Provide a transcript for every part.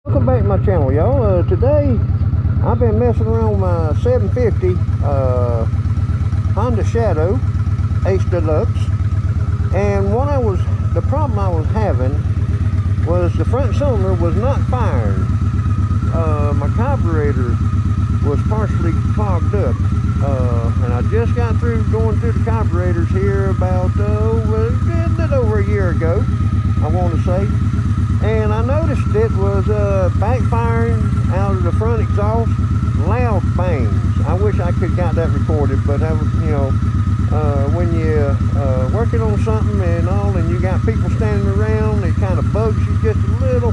Welcome back to my channel, y'all. Today I've been messing around with my 750 Honda Shadow ACE Deluxe, and the problem I was having was the front cylinder was not firing. My carburetor was partially clogged up, and I just got through going through the carburetors here about a little over a year ago, I want to say. And I noticed it was backfiring out of the front exhaust, loud bangs. I wish I could got that recorded, but that was, when you're working on something and all, and you got people standing around, it kind of bugs you just a little,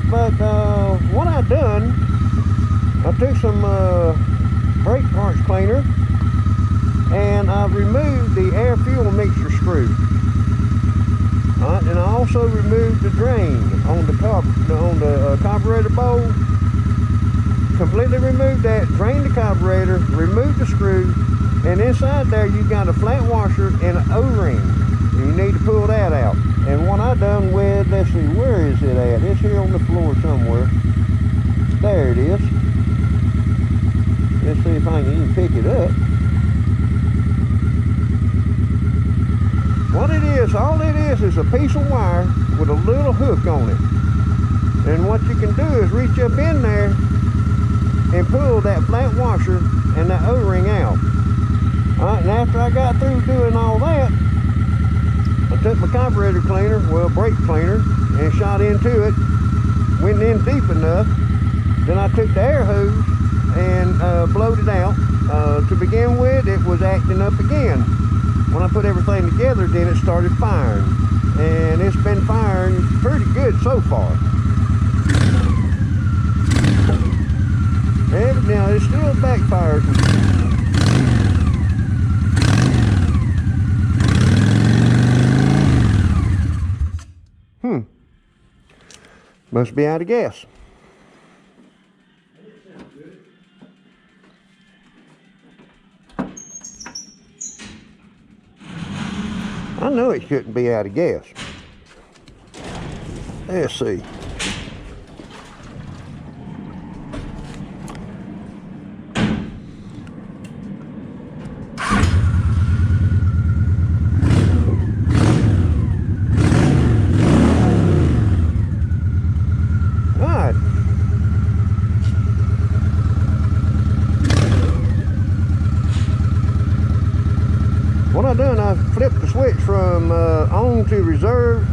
But what I done, I took some brake parts cleaner, and I removed the air fuel mixture screw. And I also removed the drain on the carburetor bowl. Completely removed that, drained the carburetor, removed the screw, and inside there you got a flat washer and an O-ring. You need to pull that out. And what I done with, let's see, where is it at? It's here on the floor somewhere. There it is. Let's see if I can even pick it up. What it is, all it is a piece of wire with a little hook on it. And what you can do is reach up in there and pull that flat washer and that O-ring out. Alright, and after I got through doing all that, I took my carburetor cleaner, well, brake cleaner, and shot into it. Went in deep enough. Then I took the air hose and blowed it out. To begin with, it was acting up again. When I put everything together, then it started firing, and it's been firing pretty good so far. And now it still backfires. Must be out of gas. I know it shouldn't be out of gas. Let's see. Alright. What I done, I flipped the switch from on to reserve,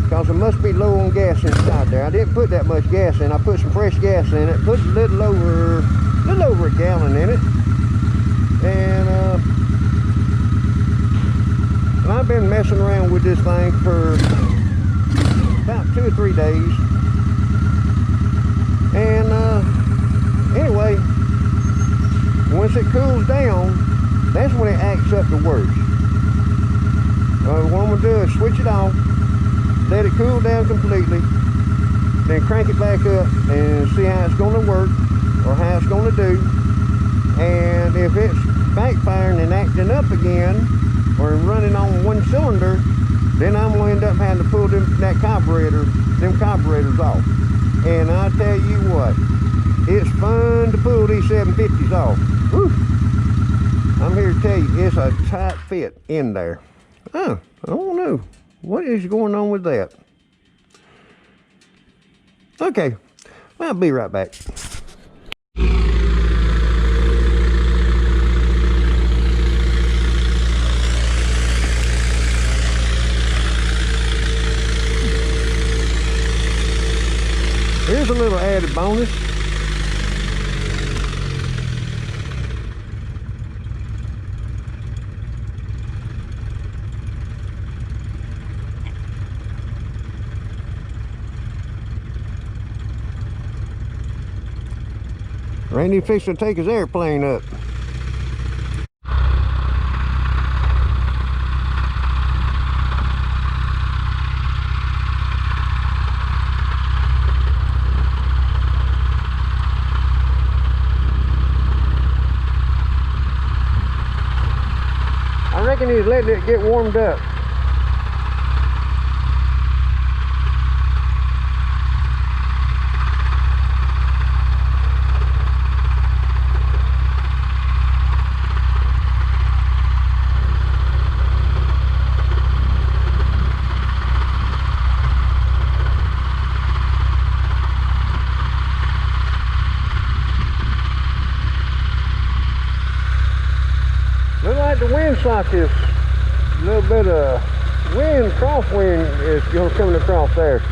because it must be low on gas inside there. I didn't put that much gas in. I put some fresh gas in it, put a little over a gallon in it, and I've been messing around with this thing for about 2 or 3 days. And anyway, once it cools down, that's when it acts up the worst. What I'm going to do is switch it off, let it cool down completely, then crank it back up and see how it's going to work, or how it's going to do. And if it's backfiring and acting up again, or running on one cylinder, then I'm going to end up having to pull them carburetors off. And I tell you what, it's fun to pull these 750s off. Woo! I'm here to tell you, it's a tight fit in there. Oh, I don't know. What is going on with that? Okay, I'll be right back. Here's a little added bonus. Randy fixing to take his airplane up. I reckon he's letting it get warmed up. I like this little bit of wind, crosswind is coming across there.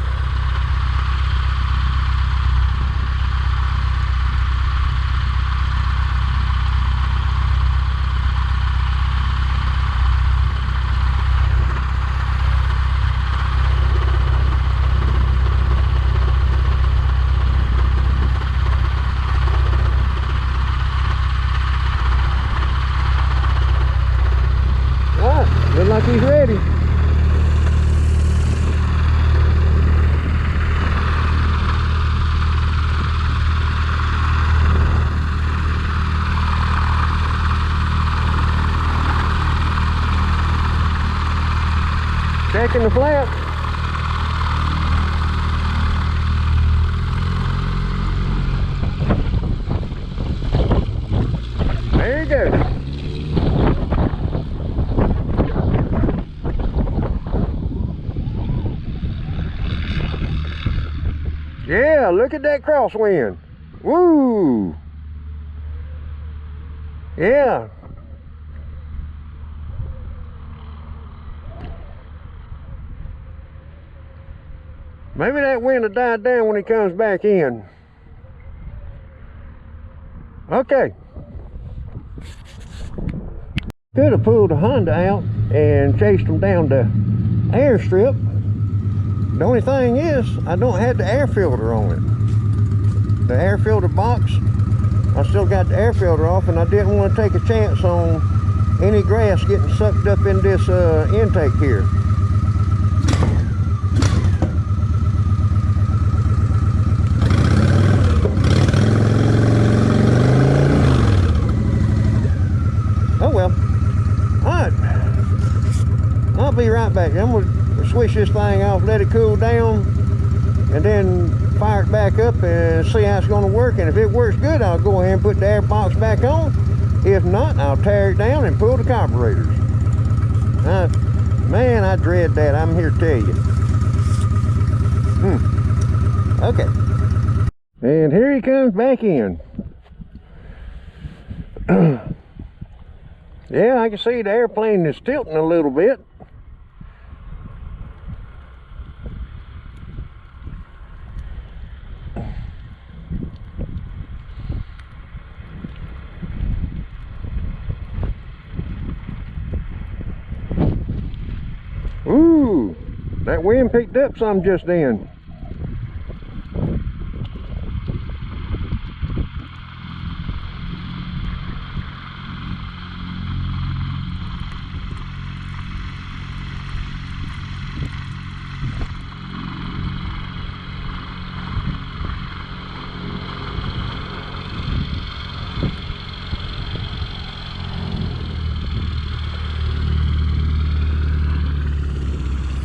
Looks like he's ready. Checking the flap. There you go. Yeah, look at that crosswind. Woo! Yeah. Maybe that wind will die down when he comes back in. Okay. Could have pulled the Honda out and chased them down the airstrip. The only thing is, I don't have the air filter on it. The air filter box, I still got the air filter off, and I didn't want to take a chance on any grass getting sucked up in this intake here. Oh well. Alright. I'll be right back. I'm going to switch this thing off, let it cool down, and then fire it back up and see how it's going to work. And if it works good, I'll go ahead and put the air box back on. If not, I'll tear it down and pull the carburetors. Man, I dread that. I'm here to tell you. Okay. And here he comes back in. Yeah, I can see the airplane is tilting a little bit. Ooh, that wind picked up some just then.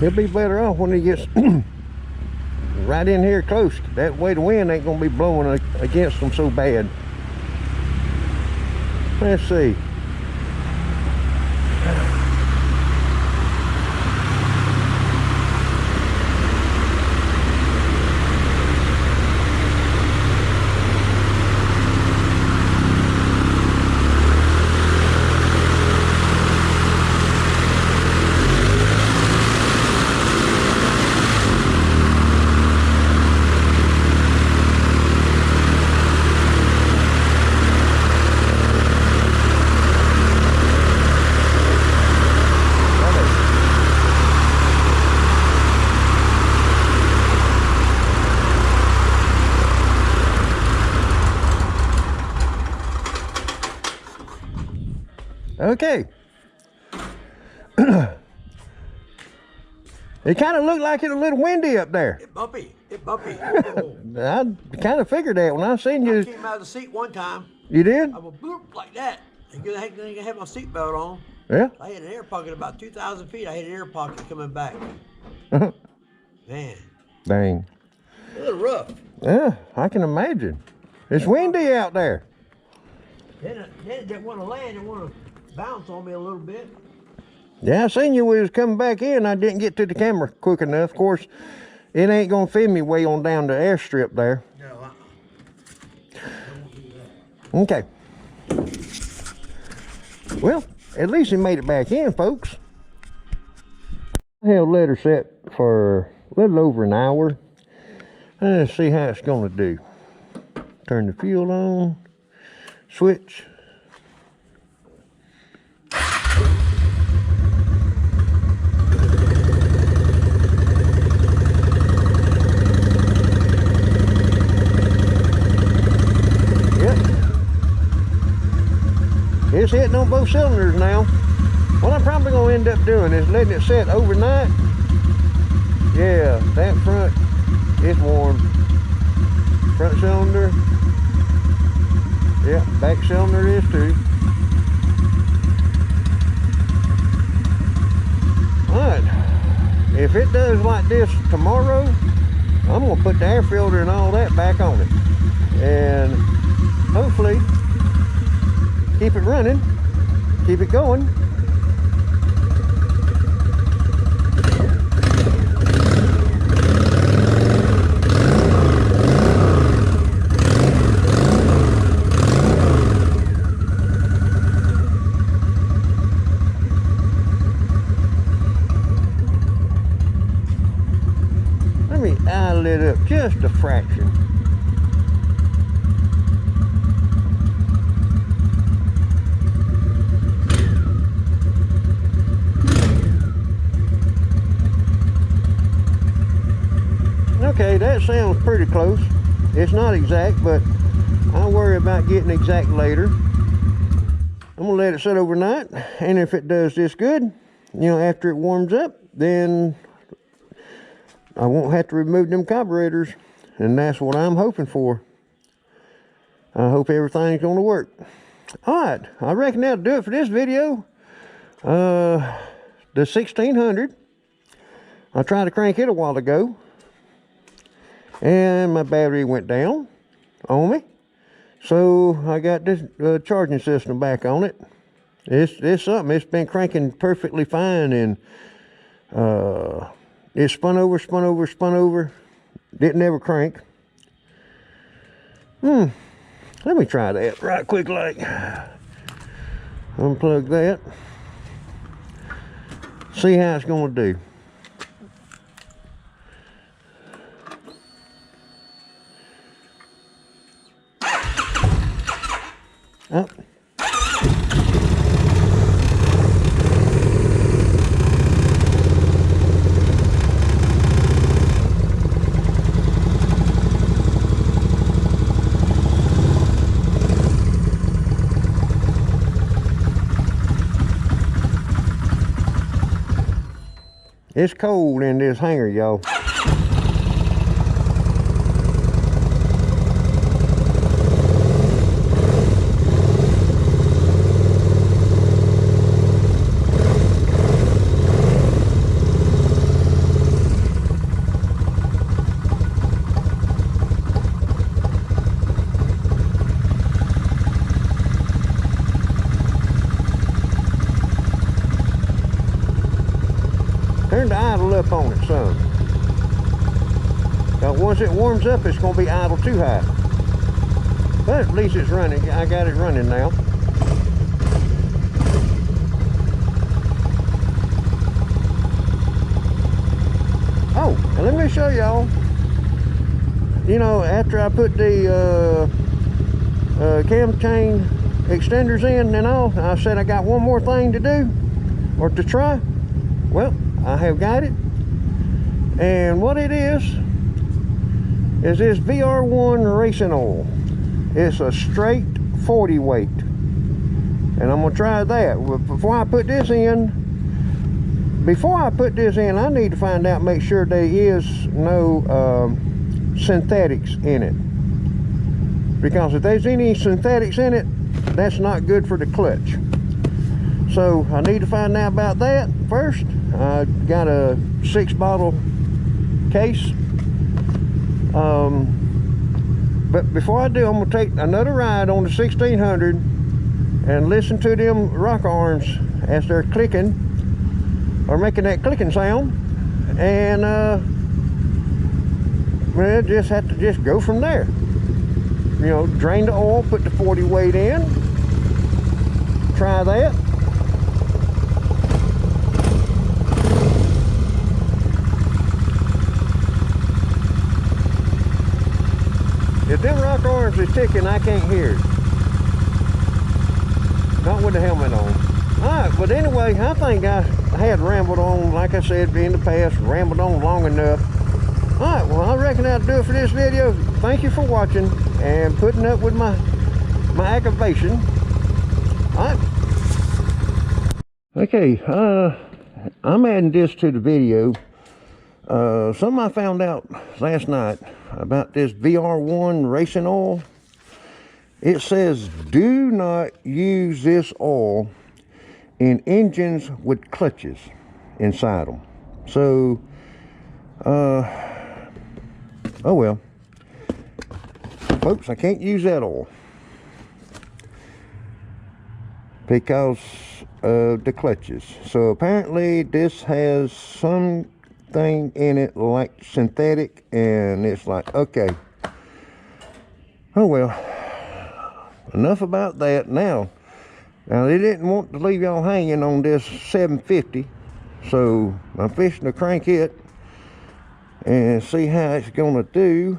He'll be better off when he gets right in here close. That way the wind ain't gonna be blowing against them so bad. Let's see. Okay. It kind of looked like it was a little windy up there. It bumpy. It bumpy. I kind of figured that when I seen you. I came out of the seat one time. You did? I went bloop like that. I didn't have my seatbelt on. Yeah. I had an air pocket about 2,000 feet. I had an air pocket coming back. Man. Dang. A little rough. Yeah, I can imagine. It's windy out there. Then it didn't want to land. It wanted to bounce on me a little bit. Yeah, I seen you when you was coming back in. I didn't get to the camera quick enough. Of course, it ain't gonna fit me way on down the airstrip there. No, I won't do that. Okay. Well, at least he made it back in, folks. I held letter set for a little over an hour. Let's see how it's gonna do. Turn the fuel on, switch. It's hitting on both cylinders now. What I'm probably going to end up doing is letting it set overnight. Yeah, that front, it's warm. Front cylinder. Yeah, back cylinder is too. Alright, if it does like this tomorrow, I'm going to put the air filter and all that back on it. And hopefully keep it running, keep it going. Let me idle it up just a fraction. Okay, that sounds pretty close. It's not exact, but I'll worry about getting exact later. I'm gonna let it sit overnight, and if it does this good, you know, after it warms up, then I won't have to remove them carburetors, and that's what I'm hoping for. I hope everything's gonna work. All right, I reckon that'll do it for this video. The 1600, I tried to crank it a while ago, and my battery went down on me, so I got this charging system back on it. It's something. It's been cranking perfectly fine, and it spun over, didn't ever crank. Let me try that right quick, like unplug that, see how it's gonna do. Oh. It's cold in this hangar, y'all. Turn the idle up on it some. Now once it warms up, it's going to be idle too high. But at least it's running. I got it running now. Oh, and let me show y'all. You know, after I put the cam chain extenders in and all, I said I got one more thing to do, or to try. Well, I have got it, and what it is this VR1 racing oil. It's a straight 40 weight, and I'm gonna try that. Before I put this in, I need to find out, make sure there is no synthetics in it, because if there's any synthetics in it, that's not good for the clutch. So I need to find out about that first. I got a 6-bottle case. But before I do, I'm gonna take another ride on the 1600 and listen to them rocker arms as they're clicking, or making that clicking sound, and we'll just have to just go from there. You know, drain the oil, put the 40 weight in, try that. If them rock arms is ticking, I can't hear it. Not with the helmet on. Alright, but anyway, I think I had rambled on, like I said in the past, rambled on long enough. Alright, well, I reckon that'll do it for this video. Thank you for watching and putting up with my aggravation. Alright. Okay, I'm adding this to the video. Something I found out last night about this VR1 racing oil. It says do not use this oil in engines with clutches inside them. So, oh well. Folks, I can't use that oil because of the clutches. So apparently this has something in it like synthetic, and it's like, okay. Oh well. Enough about that. Now they didn't want to leave y'all hanging on this 750, so I'm fixing to crank it and see how it's gonna do.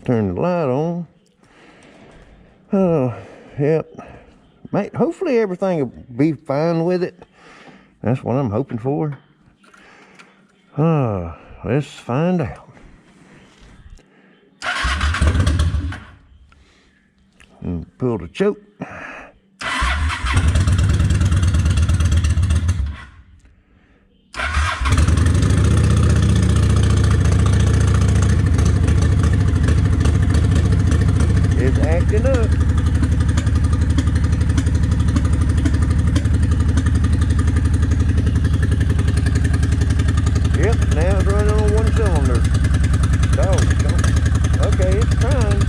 Turn the light on. Oh, yep. Mate, hopefully everything will be fine with it. That's what I'm hoping for. Let's find out. And pull the choke. It's acting up. Yep, now it's running on one cylinder. Okay, it's trying.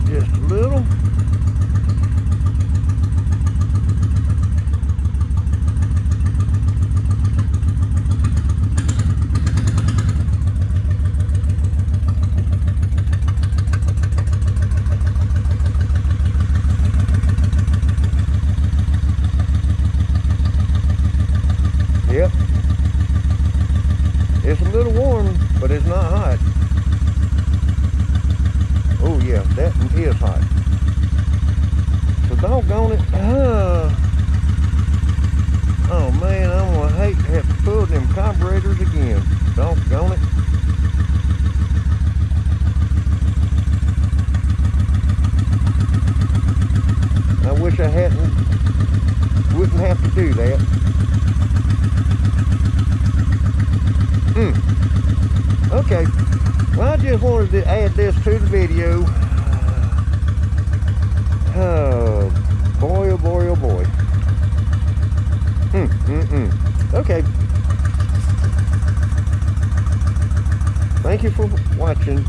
Just a little. Yep. It's a little warm, but it's not hot. Oh yeah, that one is hot. So doggone it. Oh man, I'm gonna hate to have to pull them carburetors again. Doggone it. I wish I wouldn't have to do that. Okay. Well, I just wanted to add this to the video. Oh boy, oh boy, oh boy. Okay. Thank you for watching.